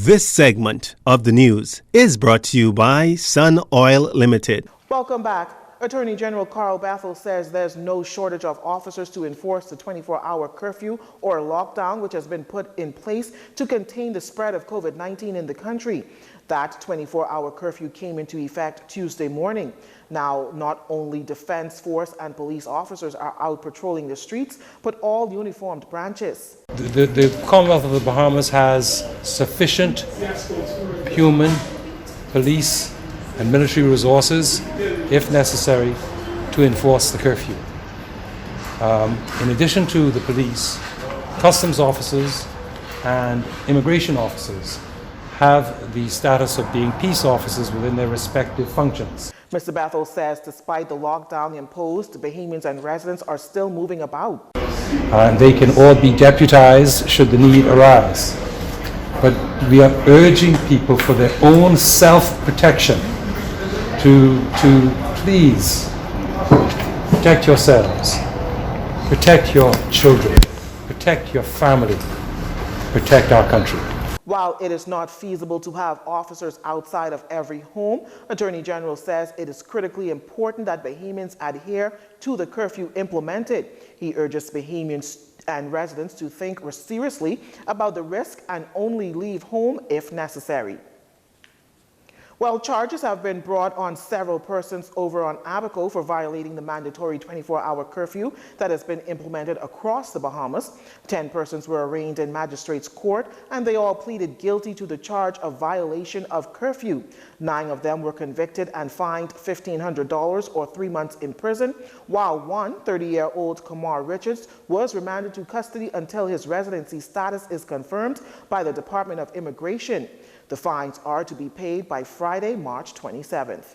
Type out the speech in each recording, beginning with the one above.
This segment of the news is brought to you by Sun Oil Limited. Welcome back. Attorney General Carl Bethel says there's no shortage of officers to enforce the 24-hour curfew or lockdown, which has been put in place to contain the spread of COVID-19 in the country. That 24-hour curfew came into effect Tuesday morning. Now, not only Defense Force and police officers are out patrolling the streets, but all uniformed branches. The Commonwealth of the Bahamas has sufficient human, police, and military resources, if necessary, to enforce the curfew. In addition to the police, customs officers and immigration officers have the status of being peace officers within their respective functions. Mr. Bethel says despite the lockdown imposed, Bahamians and residents are still moving about. They can all be deputized should the need arise. But we are urging people for their own self-protection to please protect yourselves, protect your children, protect your family, protect our country. While it is not feasible to have officers outside of every home, Attorney General says it is critically important that Bahamians adhere to the curfew implemented. He urges Bahamians and residents to think seriously about the risk and only leave home if necessary. Well, charges have been brought on several persons over on Abaco for violating the mandatory 24-hour curfew that has been implemented across the Bahamas. 10 persons were arraigned in magistrates' court, and they all pleaded guilty to the charge of violation of curfew. 9 of them were convicted and fined $1,500 or 3 months in prison, while one 30-year-old Kamar Richards was remanded to custody until his residency status is confirmed by the Department of Immigration. The fines are to be paid by Friday, March 27th.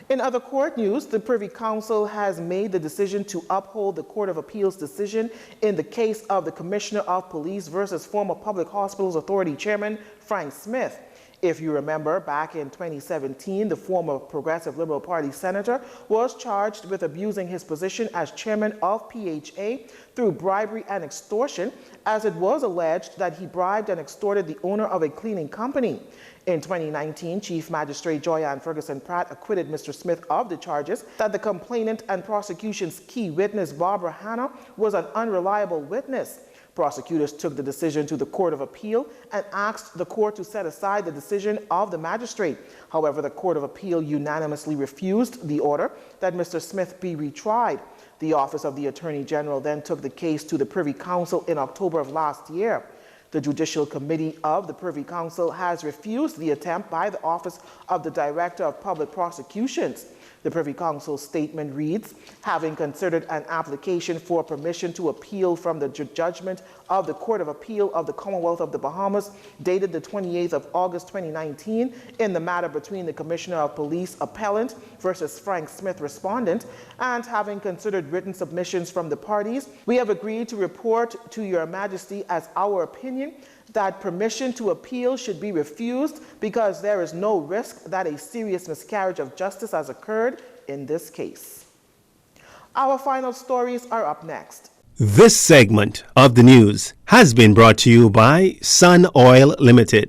In other court news, the Privy Council has made the decision to uphold the Court of Appeals decision in the case of the Commissioner of Police versus former Public Hospitals Authority Chairman Frank Smith. If you remember, back in 2017, the former Progressive Liberal Party senator was charged with abusing his position as chairman of PHA through bribery and extortion, as it was alleged that he bribed and extorted the owner of a cleaning company. In 2019, Chief Magistrate Joyanne Ferguson Pratt acquitted Mr. Smith of the charges that the complainant and prosecution's key witness, Barbara Hanna, was an unreliable witness. Prosecutors took the decision to the Court of Appeal and asked the court to set aside the decision of the magistrate. However, the Court of Appeal unanimously refused the order that Mr. Smith be retried. The Office of the Attorney General then took the case to the Privy Council in October of last year. The Judicial Committee of the Privy Council has refused the attempt by the Office of the Director of Public Prosecutions. The Privy Council statement reads, having considered an application for permission to appeal from the judgment of the Court of Appeal of the Commonwealth of the Bahamas dated the 28th of August 2019 in the matter between the Commissioner of Police appellant versus Frank Smith respondent, and having considered written submissions from the parties, we have agreed to report to Your Majesty as our opinion that permission to appeal should be refused because there is no risk that a serious miscarriage of justice has occurred in this case. Our final stories are up next. This segment of the news has been brought to you by Sun Oil Limited.